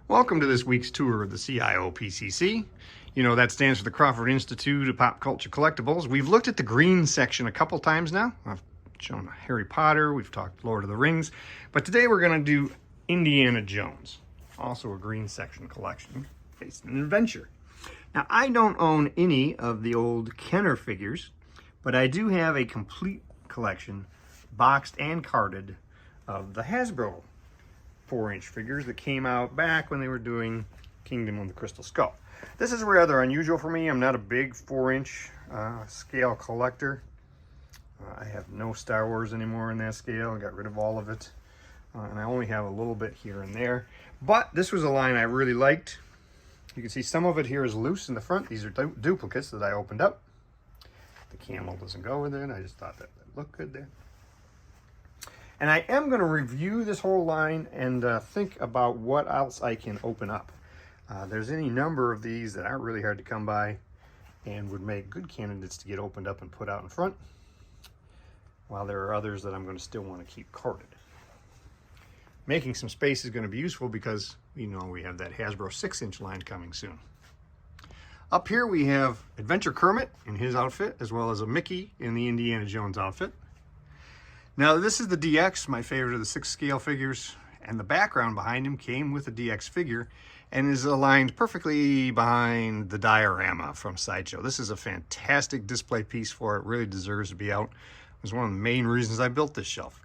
Welcome to this week's tour of the CIOPCC. You know, that stands for the Crawford Institute of Pop Culture Collectibles. We've looked at the green section a couple times now. I've shown Harry Potter, we've talked Lord of the Rings, but today we're going to do Indiana Jones, also a green section collection based in adventure. Now, I don't own any of the old Kenner figures, but I do have a complete collection, boxed and carded, of the Hasbro 4-inch figures that came out back when they were doing Kingdom of the Crystal Skull. This is rather unusual for me. I'm not a big 4-inch scale collector. I have no Star Wars anymore in that scale. I got rid of all of it. And I only have a little bit here and there. But this was a line I really liked. You can see some of it here is loose in the front. These are duplicates that I opened up. The camel doesn't go with it. I just thought that looked good there. And I am going to review this whole line and think about what else I can open up. There's any number of these that aren't really hard to come by and would make good candidates to get opened up and put out in front, while there are others that I'm going to still want to keep carded. Making some space is going to be useful because, you know, we have that Hasbro 6-inch line coming soon. Up here we have Adventure Kermit in his outfit, as well as a Mickey in the Indiana Jones outfit. Now, this is the DX, my favorite of the 6-scale figures, and the background behind him came with a DX figure and is aligned perfectly behind the diorama from Sideshow. This is a fantastic display piece for it, really deserves to be out. It was one of the main reasons I built this shelf,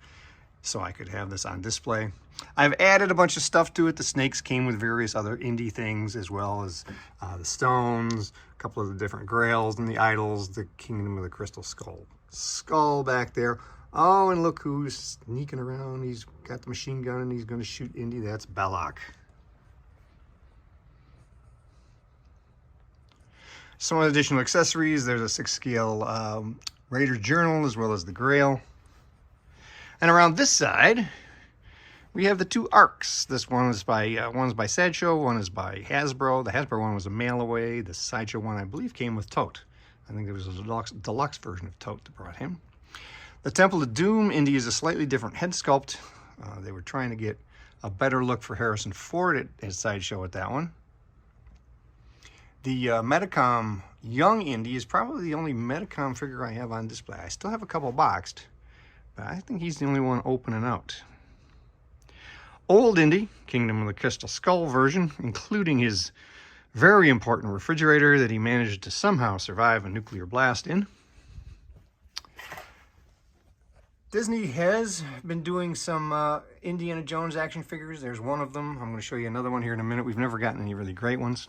so I could have this on display. I've added a bunch of stuff to it. The snakes came with various other indie things, as well as the stones, a couple of the different grails and the idols, the Kingdom of the Crystal Skull back there. Oh, and look who's sneaking around. He's got the machine gun and he's going to shoot Indy. That's Belloc. Some additional accessories. There's a 6-scale Raider Journal, as well as the Grail. And around this side, we have the 2 arcs. This one is by one's by Sideshow, one is by Hasbro. The Hasbro one was a mail away. The Sideshow one, I believe, came with Tote. I think there was a deluxe version of Tote that brought him. The Temple of Doom Indy is a slightly different head sculpt. They were trying to get a better look for Harrison Ford at Sideshow with that one. The Medicom Young Indy is probably the only Medicom figure I have on display. I still have a couple boxed, but I think he's the only one open and out. Old Indy, Kingdom of the Crystal Skull version, including his very important refrigerator that he managed to somehow survive a nuclear blast in. Disney has been doing some Indiana Jones action figures. There's one of them. I'm going to show you another one here in a minute. We've never gotten any really great ones.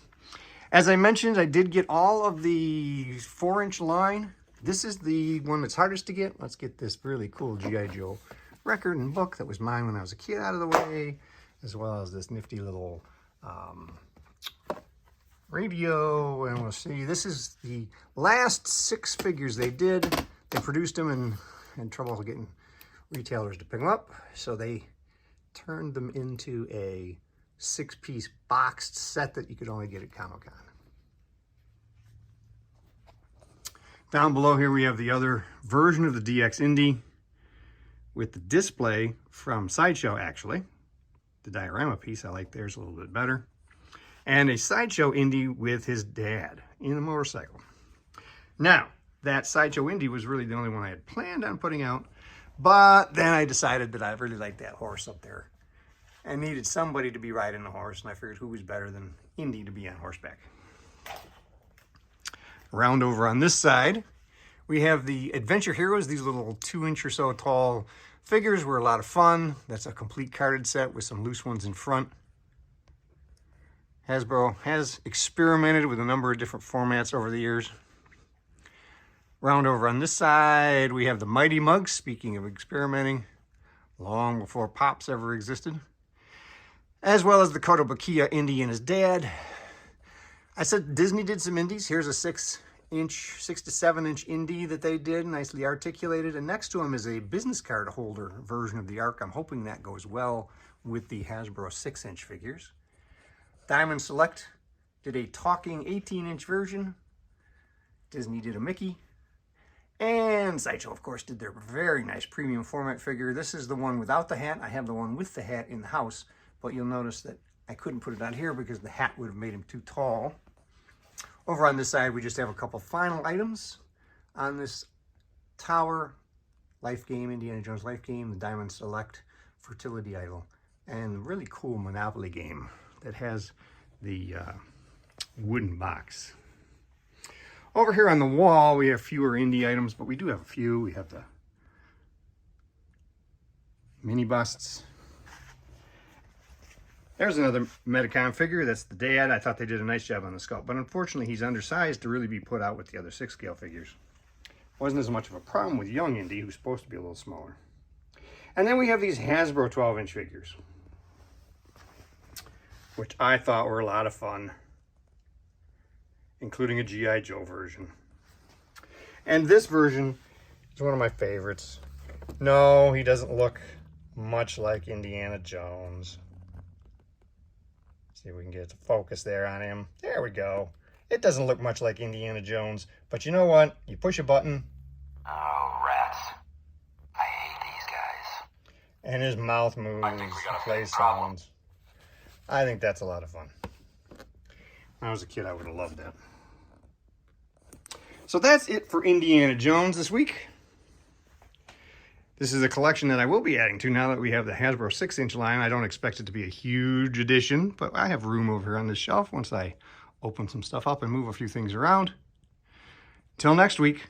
As I mentioned, I did get all of the 4-inch line. This is the one that's hardest to get. Let's get this really cool G.I. Joe record and book that was mine when I was a kid out of the way, as well as this nifty little radio. And we'll see. This is the last 6 figures they did. They produced them and had trouble getting retailers to pick them up, so they turned them into a 6-piece boxed set that you could only get at Comic-Con. Down below here we have the other version of the DX Indy with the display from Sideshow, actually. The diorama piece, I like theirs a little bit better. And a Sideshow Indy with his dad in a motorcycle. Now, that Sideshow Indy was really the only one I had planned on putting out, but then I decided that I really liked that horse up there and needed somebody to be riding the horse, and I figured who was better than Indy to be on horseback. Around over on this side, we have the Adventure Heroes. These little 2-inch or so tall figures were a lot of fun. That's a complete carded set with some loose ones in front. Hasbro has experimented with a number of different formats over the years. Round over on this side, we have the Mighty Mugs, speaking of experimenting, long before Pops ever existed, as well as the Kotobukiya Indy and his dad. I said Disney did some indies. Here's a 6 to 7-inch Indy that they did, nicely articulated, and next to him is a business card holder version of the Ark. I'm hoping that goes well with the Hasbro 6-inch figures. Diamond Select did a talking 18-inch version. Disney did a Mickey. And Sideshow, of course, did their very nice premium format figure. This is the one without the hat. I have the one with the hat in the house, but you'll notice that I couldn't put it on here because the hat would have made him too tall. Over on this side, we just have a couple final items on this tower. Life game, Indiana Jones Life game, the Diamond Select Fertility Idol, and really cool Monopoly game that has the wooden box. Over here on the wall, we have fewer indie items, but we do have a few. We have the mini busts. There's another medicom figure. That's the dad. I thought they did a nice job on the sculpt, but unfortunately he's undersized to really be put out with the other 6-scale figures. Wasn't as much of a problem with young Indy, who's supposed to be a little smaller. And then we have these Hasbro 12-inch figures, which I thought were a lot of fun, including a G.I. Joe version. And this version is one of my favorites. No, he doesn't look much like Indiana Jones. See if we can get to focus there on him. There we go. It doesn't look much like Indiana Jones, but you know what? You push a button. Oh, rats. I hate these guys. And his mouth moves, plays sounds. I think that's a lot of fun. When I was a kid, I would have loved that. So that's it for Indiana Jones this week. This is a collection that I will be adding to now that we have the Hasbro 6-inch line. I don't expect it to be a huge addition, but I have room over here on this shelf once I open some stuff up and move a few things around. Till next week.